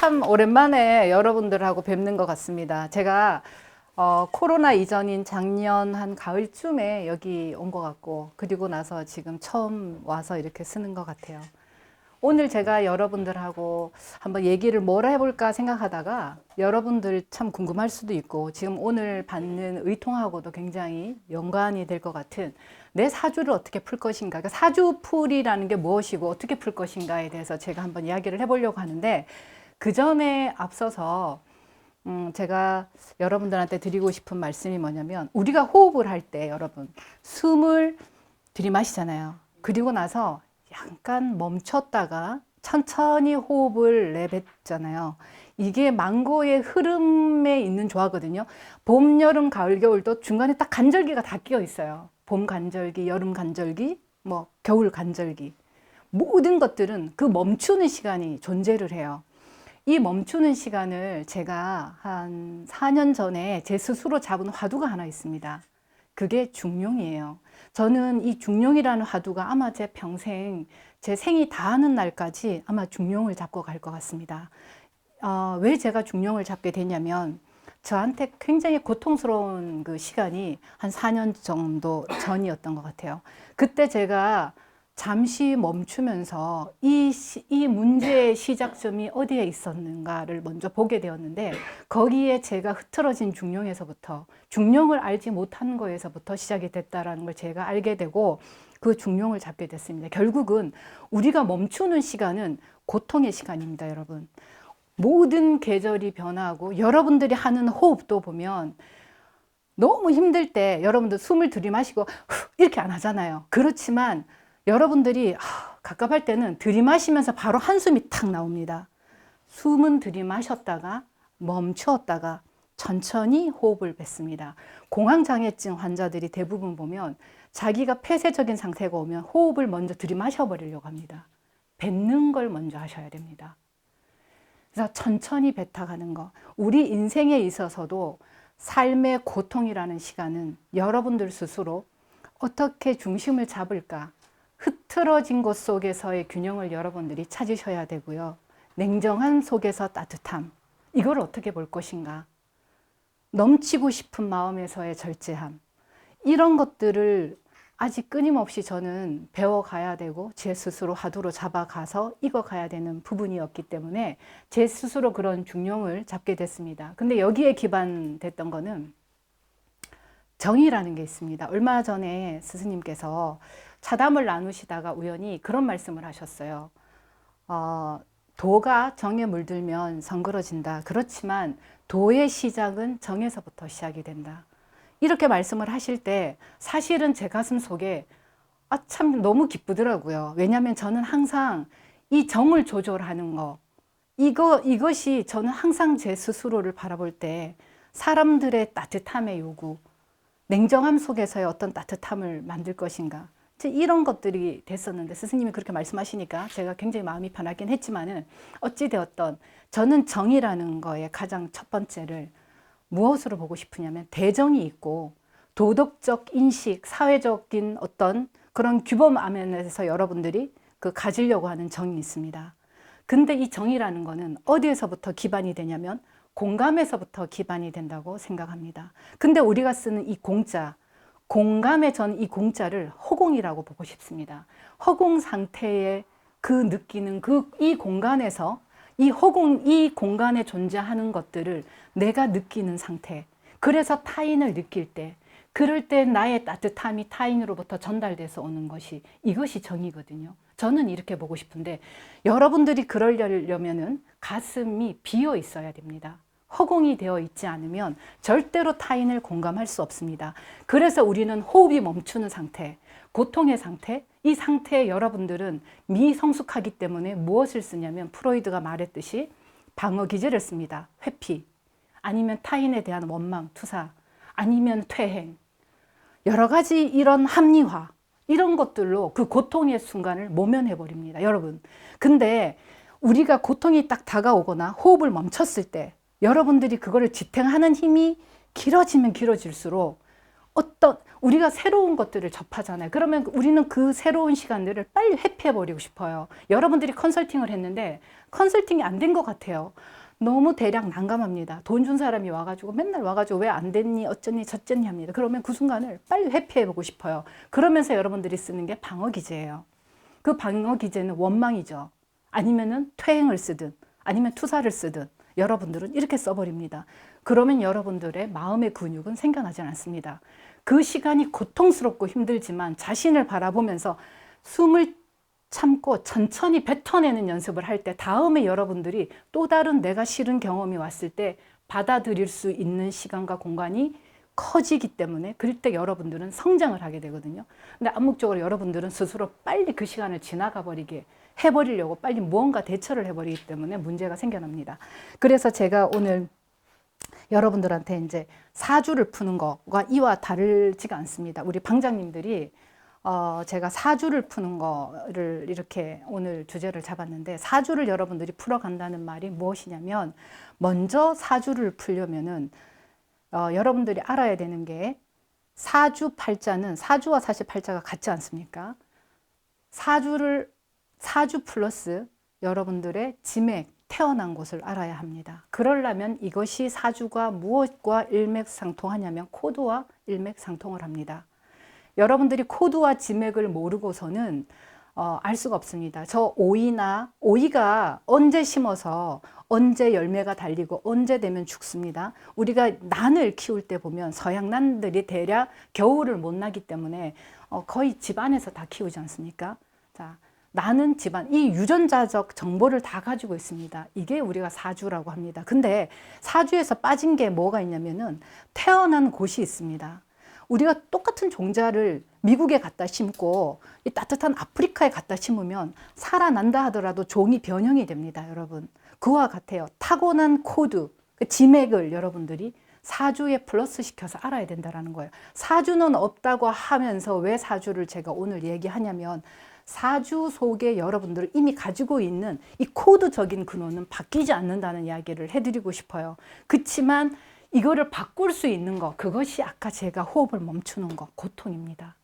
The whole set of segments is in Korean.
참 오랜만에 여러분들하고 뵙는 것 같습니다. 제가 코로나 이전인 작년 한 가을쯤에 여기 온 것 같고, 그리고 나서 지금 처음 와서 이렇게 쓰는 것 같아요. 오늘 제가 여러분들하고 한번 얘기를 뭐라 해볼까 생각하다가 여러분들 참 궁금할 수도 있고 지금 오늘 받는 의통하고도 굉장히 연관이 될 것 같은 내 사주를 어떻게 풀 것인가, 그러니까 사주풀이라는 게 무엇이고 어떻게 풀 것인가에 대해서 제가 한번 이야기를 해보려고 하는데, 그 전에 앞서서 제가 여러분들한테 드리고 싶은 말씀이 뭐냐면, 우리가 호흡을 할 때 여러분 숨을 들이마시잖아요. 그리고 나서 약간 멈췄다가 천천히 호흡을 내뱉잖아요. 이게 망고의 흐름에 있는 조화거든요. 봄, 여름, 가을, 겨울도 중간에 딱 간절기가 다 끼어 있어요. 봄 간절기, 여름 간절기, 뭐 겨울 간절기. 모든 것들은 그 멈추는 시간이 존재를 해요. 이 멈추는 시간을 제가 한 4년 전에 제 스스로 잡은 화두가 하나 있습니다. 그게 중룡이에요. 저는 이 중룡이라는 화두가 아마 제 평생, 제 생이 다하는 날까지 아마 중룡을 잡고 갈 것 같습니다. 왜 제가 중룡을 잡게 됐냐면, 저한테 굉장히 고통스러운 그 시간이 한 4년 정도 전이었던 것 같아요. 그때 제가 잠시 멈추면서 이 문제의 시작점이 어디에 있었는가를 먼저 보게 되었는데, 거기에 제가 흐트러진 중룡에서부터, 중룡을 알지 못한 거에서부터 시작이 됐다라는 걸 제가 알게 되고, 그 중룡을 잡게 됐습니다. 결국은 우리가 멈추는 시간은 고통의 시간입니다, 여러분. 모든 계절이 변하고 여러분들이 하는 호흡도 보면 너무 힘들 때 여러분들 숨을 들이마시고 이렇게 안 하잖아요. 그렇지만 여러분들이 갑갑할 때는 들이마시면서 바로 한숨이 탁 나옵니다. 숨은 들이마셨다가 멈추었다가 천천히 호흡을 뱉습니다. 공황장애증 환자들이 대부분 보면 자기가 폐쇄적인 상태가 오면 호흡을 먼저 들이마셔 버리려고 합니다. 뱉는 걸 먼저 하셔야 됩니다. 그래서 천천히 뱉어가는 거. 우리 인생에 있어서도 삶의 고통이라는 시간은 여러분들 스스로 어떻게 중심을 잡을까, 흐트러진 곳 속에서의 균형을 여러분들이 찾으셔야 되고요. 냉정함 속에서 따뜻함, 이걸 어떻게 볼 것인가, 넘치고 싶은 마음에서의 절제함, 이런 것들을 아직 끊임없이 저는 배워가야 되고 제 스스로 화두로 잡아가서 익어가야 되는 부분이었기 때문에 제 스스로 그런 중용을 잡게 됐습니다. 근데 여기에 기반됐던 거는 정이라는 게 있습니다. 얼마 전에 스승님께서 차담을 나누시다가 우연히 그런 말씀을 하셨어요. 도가 정에 물들면 성그러진다. 그렇지만 도의 시작은 정에서부터 시작이 된다. 이렇게 말씀을 하실 때 사실은 제 가슴 속에 참 너무 기쁘더라고요. 왜냐하면 저는 항상 이 정을 조절하는 거, 이것이 저는 항상 제 스스로를 바라볼 때 사람들의 따뜻함의 요구, 냉정함 속에서의 어떤 따뜻함을 만들 것인가, 이런 것들이 됐었는데, 스승님이 그렇게 말씀하시니까 제가 굉장히 마음이 편하긴 했지만은 어찌되었던 저는 정이라는 거에 가장 첫 번째를 무엇으로 보고 싶으냐면, 대정이 있고 도덕적 인식, 사회적인 어떤 그런 규범 안에서 여러분들이 그 가지려고 하는 정이 있습니다. 근데 이 정이라는 거는 어디에서부터 기반이 되냐면 공감에서부터 기반이 된다고 생각합니다. 근데 우리가 쓰는 이 공자, 공감에 저는 이 공자를 허공이라고 보고 싶습니다. 허공 상태의 그 느끼는 이 공간에서 이 공간에 존재하는 것들을 내가 느끼는 상태. 그래서 타인을 느낄 때, 그럴 때 나의 따뜻함이 타인으로부터 전달돼서 오는 것이, 이것이 정이거든요. 저는 이렇게 보고 싶은데, 여러분들이 그러려면은 가슴이 비어 있어야 됩니다. 허공이 되어 있지 않으면 절대로 타인을 공감할 수 없습니다. 그래서 우리는 호흡이 멈추는 상태, 고통의 상태, 이 상태에 여러분들은 미성숙하기 때문에 무엇을 쓰냐면, 프로이드가 말했듯이 방어 기제를 씁니다. 회피, 아니면 타인에 대한 원망, 투사, 아니면 퇴행, 여러 가지 이런 합리화, 이런 것들로 그 고통의 순간을 모면해 버립니다, 여러분. 근데 우리가 고통이 딱 다가오거나 호흡을 멈췄을 때 여러분들이 그거를 지탱하는 힘이 길어지면 길어질수록 우리가 새로운 것들을 접하잖아요. 그러면 우리는 그 새로운 시간들을 빨리 회피해버리고 싶어요. 여러분들이 컨설팅을 했는데 컨설팅이 안 된 것 같아요. 너무 대략 난감합니다. 돈 준 사람이 와가지고 맨날 와가지고 왜 안 됐니 어쩌니 저쩌니 합니다. 그러면 그 순간을 빨리 회피해보고 싶어요. 그러면서 여러분들이 쓰는 게 방어 기제예요. 그 방어 기제는 원망이죠. 아니면은 퇴행을 쓰든 아니면 투사를 쓰든 여러분들은 이렇게 써버립니다. 그러면 여러분들의 마음의 근육은 생겨나지 않습니다. 그 시간이 고통스럽고 힘들지만 자신을 바라보면서 숨을 참고 천천히 뱉어내는 연습을 할 때 다음에 여러분들이 또 다른 내가 싫은 경험이 왔을 때 받아들일 수 있는 시간과 공간이 커지기 때문에 그럴 때 여러분들은 성장을 하게 되거든요. 근데 암묵적으로 여러분들은 스스로 빨리 그 시간을 지나가 버리게 해버리려고 빨리 무언가 대처를 해버리기 때문에 문제가 생겨납니다. 그래서 제가 오늘 여러분들한테 이제 사주를 푸는 거가 이와 다르지가 않습니다. 우리 방장님들이 제가 사주를 푸는 거를 이렇게 오늘 주제를 잡았는데, 사주를 여러분들이 풀어간다는 말이 무엇이냐면, 먼저 사주를 풀려면은 여러분들이 알아야 되는 게, 사주 팔자는 사주와 사실 팔자가 같지 않습니까? 사주 플러스 여러분들의 지맥, 태어난 곳을 알아야 합니다. 그러려면 이것이 사주가 무엇과 일맥상통하냐면 코드와 일맥상통을 합니다. 여러분들이 코드와 지맥을 모르고서는 알 수가 없습니다. 저 오이가 언제 심어서 언제 열매가 달리고 언제 되면 죽습니다. 우리가 난을 키울 때 보면 서양난들이 대략 겨울을 못 나기 때문에 거의 집안에서 다 키우지 않습니까? 자, 나는 집안, 이 유전자적 정보를 다 가지고 있습니다. 이게 우리가 사주라고 합니다. 근데 사주에서 빠진 게 뭐가 있냐면은 태어난 곳이 있습니다. 우리가 똑같은 종자를 미국에 갖다 심고 이 따뜻한 아프리카에 갖다 심으면 살아난다 하더라도 종이 변형이 됩니다, 여러분. 그와 같아요. 타고난 코드, 그 지맥을 여러분들이 사주에 플러스 시켜서 알아야 된다는 거예요. 사주는 없다고 하면서 왜 사주를 제가 오늘 얘기하냐면, 사주 속에 여러분들이 이미 가지고 있는 이 코드적인 근원은 바뀌지 않는다는 이야기를 해드리고 싶어요. 그렇지만 이거를 바꿀 수 있는 거, 그것이 아까 제가 호흡을 멈추는 거, 고통입니다.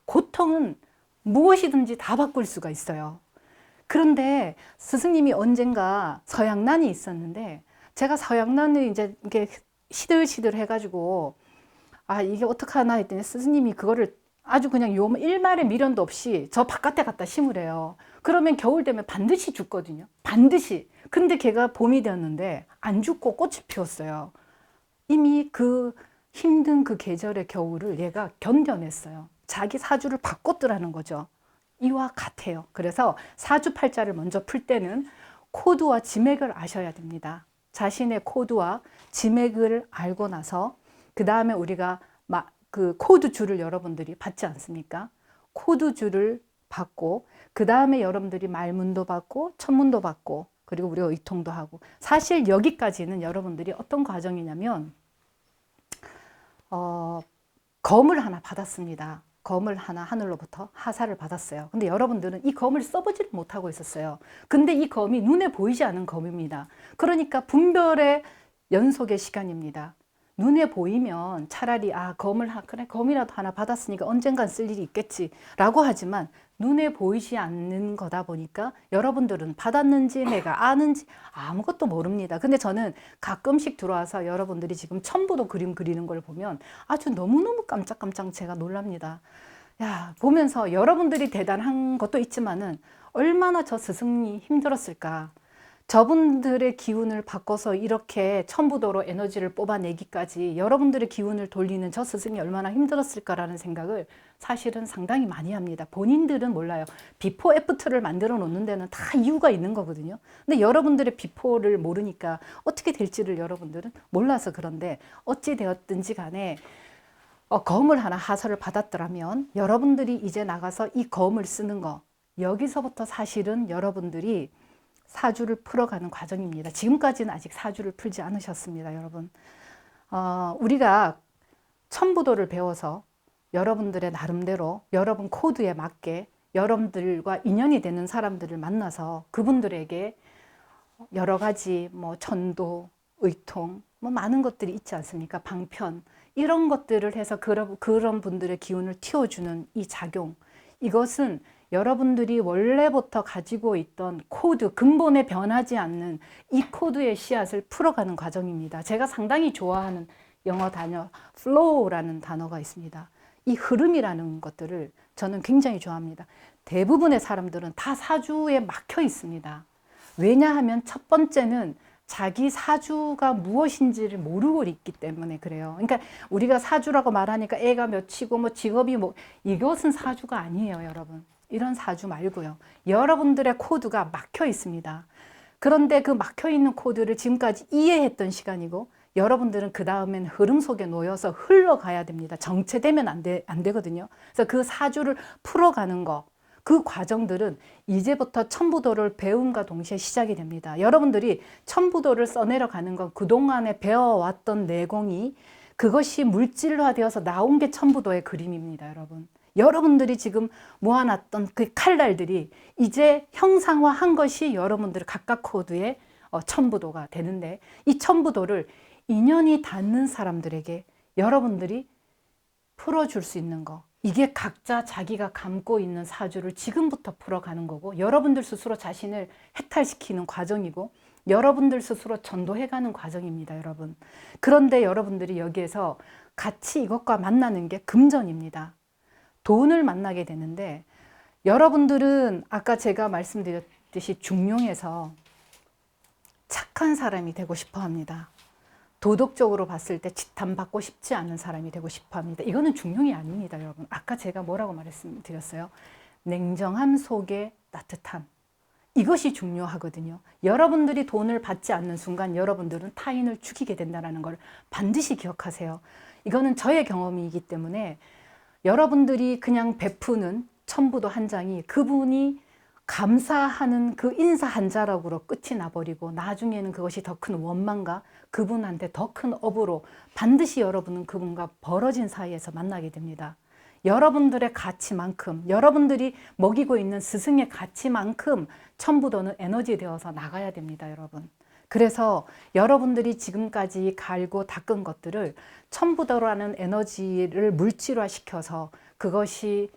고통은 무엇이든지 다 바꿀 수가 있어요. 그런데 스승님이 언젠가 서양난이 있었는데, 제가 서양난을 이제 이렇게 시들시들 해가지고 이게 어떡하나 했더니 스승님이 그거를 아주 그냥 일말의 미련도 없이 저 바깥에 갖다 심으래요. 그러면 겨울 되면 반드시 죽거든요. 반드시. 근데 걔가 봄이 되었는데 안 죽고 꽃이 피웠어요. 이미 그 힘든 그 계절의 겨울을 얘가 견뎌냈어요. 자기 사주를 바꿨더라는 거죠. 이와 같아요. 그래서 사주팔자를 먼저 풀 때는 코드와 지맥을 아셔야 됩니다. 자신의 코드와 지맥을 알고 나서 그 다음에 우리가 그 코드 줄을 여러분들이 받지 않습니까? 코드 줄을 받고 그 다음에 여러분들이 말문도 받고 천문도 받고 그리고 우리가 의통도 하고, 사실 여기까지는 여러분들이 어떤 과정이냐면 검을 하나 받았습니다. 검을 하나 하늘로부터 하사를 받았어요. 근데 여러분들은 이 검을 써보지를 못하고 있었어요. 근데 이 검이 눈에 보이지 않는 검입니다. 그러니까 분별의 연속의 시간입니다. 눈에 보이면 차라리 그래 검이라도 하나 받았으니까 언젠간 쓸 일이 있겠지 라고 하지만, 눈에 보이지 않는 거다 보니까 여러분들은 받았는지 내가 아는지 아무것도 모릅니다. 근데 저는 가끔씩 들어와서 여러분들이 지금 천부도 그림 그리는 걸 보면 아주 너무너무 깜짝깜짝 제가 놀랍니다. 야, 보면서 여러분들이 대단한 것도 있지만은 얼마나 저 스승이 힘들었을까. 저분들의 기운을 바꿔서 이렇게 천부도로 에너지를 뽑아내기까지 여러분들의 기운을 돌리는 저 스승이 얼마나 힘들었을까라는 생각을 사실은 상당히 많이 합니다. 본인들은 몰라요. 비포 애프터를 만들어 놓는 데는 다 이유가 있는 거거든요. 근데 여러분들의 비포를 모르니까 어떻게 될지를 여러분들은 몰라서 그런데, 어찌 되었든지 간에 검을 하나 하사를 받았더라면 여러분들이 이제 나가서 이 검을 쓰는 거, 여기서부터 사실은 여러분들이 사주를 풀어가는 과정입니다. 지금까지는 아직 사주를 풀지 않으셨습니다, 여러분. 우리가 천부도를 배워서 여러분들의 나름대로 여러분 코드에 맞게 여러분들과 인연이 되는 사람들을 만나서 그분들에게 여러 가지 천도, 의통, 많은 것들이 있지 않습니까? 방편, 이런 것들을 해서 그런 분들의 기운을 틔워주는 이 작용, 이것은 여러분들이 원래부터 가지고 있던 코드, 근본에 변하지 않는 이 코드의 씨앗을 풀어가는 과정입니다. 제가 상당히 좋아하는 영어 단어 flow라는 단어가 있습니다. 이 흐름이라는 것들을 저는 굉장히 좋아합니다. 대부분의 사람들은 다 사주에 막혀 있습니다. 왜냐하면 첫 번째는 자기 사주가 무엇인지를 모르고 있기 때문에 그래요. 그러니까 우리가 사주라고 말하니까 애가 몇이고 뭐 직업이 뭐, 이것은 사주가 아니에요, 여러분. 이런 사주 말고요. 여러분들의 코드가 막혀 있습니다. 그런데 그 막혀 있는 코드를 지금까지 이해했던 시간이고, 여러분들은 그 다음엔 흐름 속에 놓여서 흘러가야 됩니다. 정체되면 안 되거든요. 그래서 그 사주를 풀어가는 거, 그 과정들은 이제부터 천부도를 배움과 동시에 시작이 됩니다. 여러분들이 천부도를 써내려 가는 건 그동안에 배워왔던 내공이 그것이 물질화되어서 나온 게 천부도의 그림입니다, 여러분. 여러분들이 지금 모아놨던 그 칼날들이 이제 형상화한 것이 여러분들 각각 코드의 천부도가 되는데, 이 천부도를 인연이 닿는 사람들에게 여러분들이 풀어줄 수 있는 거, 이게 각자 자기가 감고 있는 사주를 지금부터 풀어가는 거고, 여러분들 스스로 자신을 해탈시키는 과정이고, 여러분들 스스로 전도해가는 과정입니다, 여러분. 그런데 여러분들이 여기에서 같이 이것과 만나는 게 금전입니다. 돈을 만나게 되는데, 여러분들은 아까 제가 말씀드렸듯이 중용에서 착한 사람이 되고 싶어 합니다. 도덕적으로 봤을 때 지탄받고 싶지 않은 사람이 되고 싶어 합니다. 이거는 중용이 아닙니다, 여러분. 아까 제가 뭐라고 말씀드렸어요? 냉정함 속에 따뜻함. 이것이 중요하거든요. 여러분들이 돈을 받지 않는 순간 여러분들은 타인을 죽이게 된다는 걸 반드시 기억하세요. 이거는 저의 경험이기 때문에 여러분들이 그냥 베푸는 천부도 한 장이 그분이 감사하는 그 인사 한 자락으로 끝이 나버리고, 나중에는 그것이 더 큰 원망과 그분한테 더 큰 업으로 반드시 여러분은 그분과 벌어진 사이에서 만나게 됩니다. 여러분들의 가치만큼, 여러분들이 먹이고 있는 스승의 가치만큼 천부도는 에너지 되어서 나가야 됩니다, 여러분. 그래서 여러분들이 지금까지 갈고 닦은 것들을 천부도라는 에너지를 물질화시켜서 그것이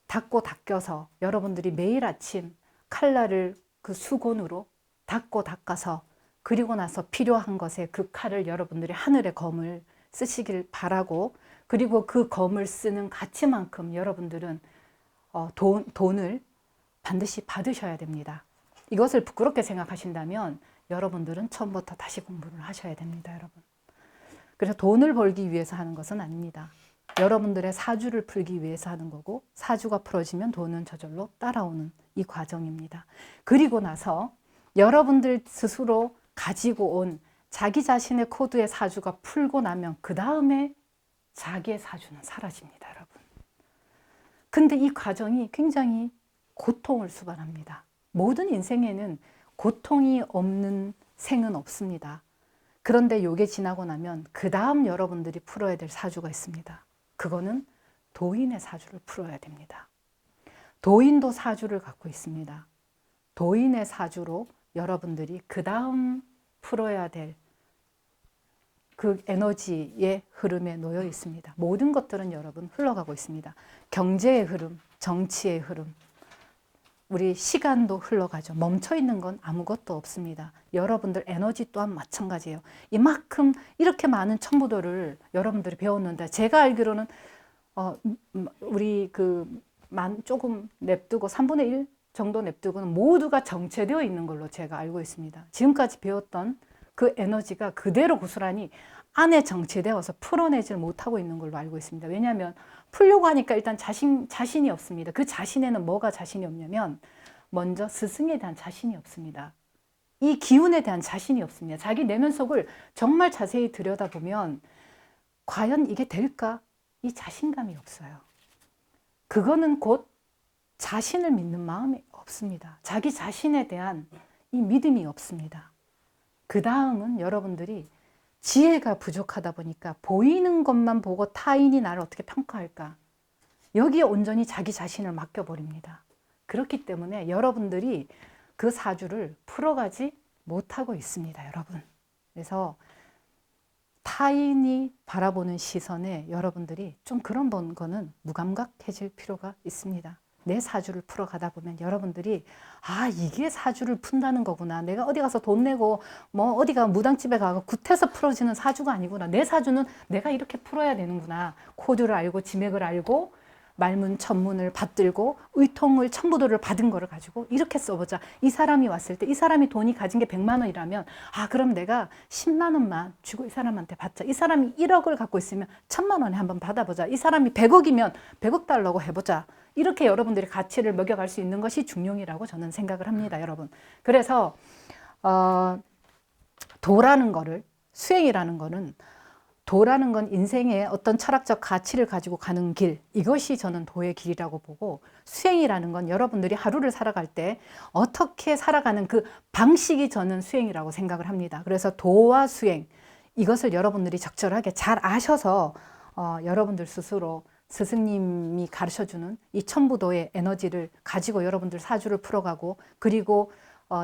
닦고 닦여서 여러분들이 매일 아침 칼날을 그 수건으로 닦고 닦아서, 그리고 나서 필요한 것에 그 칼을 여러분들이 하늘의 검을 쓰시길 바라고, 그리고 그 검을 쓰는 가치만큼 여러분들은 돈을 반드시 받으셔야 됩니다. 이것을 부끄럽게 생각하신다면 여러분들은 처음부터 다시 공부를 하셔야 됩니다, 여러분. 그래서 돈을 벌기 위해서 하는 것은 아닙니다. 여러분들의 사주를 풀기 위해서 하는 거고, 사주가 풀어지면 돈은 저절로 따라오는 이 과정입니다. 그리고 나서 여러분들 스스로 가지고 온 자기 자신의 코드의 사주가 풀고 나면 그 다음에 자기의 사주는 사라집니다, 여러분. 근데 이 과정이 굉장히 고통을 수반합니다. 모든 인생에는 고통이 없는 생은 없습니다. 그런데 요게 지나고 나면 그 다음 여러분들이 풀어야 될 사주가 있습니다. 그거는 도인의 사주를 풀어야 됩니다. 도인도 사주를 갖고 있습니다. 도인의 사주로 여러분들이 그 다음 풀어야 될 그 에너지의 흐름에 놓여 있습니다. 모든 것들은 여러분 흘러가고 있습니다. 경제의 흐름, 정치의 흐름, 우리 시간도 흘러가죠. 멈춰 있는 건 아무것도 없습니다. 여러분들 에너지 또한 마찬가지예요. 이만큼 이렇게 많은 천부도를 여러분들이 배웠는데, 제가 알기로는 우리 조금 냅두고 3분의 1 정도 냅두고는 모두가 정체되어 있는 걸로 제가 알고 있습니다. 지금까지 배웠던 그 에너지가 그대로 고스란히 안에 정체되어서 풀어내질 못하고 있는 걸로 알고 있습니다. 왜냐하면 풀려고 하니까 일단 자신이 없습니다. 그 자신에는 뭐가 자신이 없냐면, 먼저 스승에 대한 자신이 없습니다. 이 기운에 대한 자신이 없습니다. 자기 내면 속을 정말 자세히 들여다보면 과연 이게 될까? 이 자신감이 없어요. 그거는 곧 자신을 믿는 마음이 없습니다. 자기 자신에 대한 이 믿음이 없습니다. 그 다음은 여러분들이 지혜가 부족하다 보니까 보이는 것만 보고 타인이 나를 어떻게 평가할까? 여기에 온전히 자기 자신을 맡겨버립니다. 그렇기 때문에 여러분들이 그 사주를 풀어가지 못하고 있습니다, 여러분. 그래서 타인이 바라보는 시선에 여러분들이 좀 그런 거는 무감각해질 필요가 있습니다. 내 사주를 풀어가다 보면 여러분들이 아, 이게 사주를 푼다는 거구나. 내가 어디 가서 돈 내고 뭐 어디가 무당집에 가고 굿해서 풀어지는 사주가 아니구나. 내 사주는 내가 이렇게 풀어야 되는구나. 코드를 알고 지맥을 알고 말문, 천문을 받들고 의통을 천부도를 받은 거를 가지고 이렇게 써보자. 이 사람이 왔을 때 이 사람이 돈이 가진 게 100만 원이라면 아, 그럼 내가 10만 원만 주고 이 사람한테 받자. 이 사람이 1억을 갖고 있으면 1000만 원에 한번 받아보자. 이 사람이 100억이면 100억 달라고 해보자. 이렇게 여러분들이 가치를 먹여갈 수 있는 것이 중용이라고 저는 생각을 합니다, 여러분. 그래서 도라는 거를, 수행이라는 거는, 도라는 건 인생의 어떤 철학적 가치를 가지고 가는 길, 이것이 저는 도의 길이라고 보고, 수행이라는 건 여러분들이 하루를 살아갈 때 어떻게 살아가는 그 방식이 저는 수행이라고 생각을 합니다. 그래서 도와 수행, 이것을 여러분들이 적절하게 잘 아셔서 여러분들 스스로 스승님이 가르쳐주는 이 천부도의 에너지를 가지고 여러분들 사주를 풀어가고, 그리고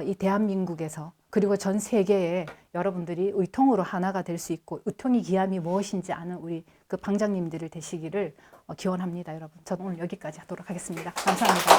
이 대한민국에서 그리고 전 세계에 여러분들이 의통으로 하나가 될 수 있고, 의통의 기함이 무엇인지 아는 우리 그 방장님들을 되시기를 기원합니다, 여러분. 저는 오늘 여기까지 하도록 하겠습니다. 감사합니다.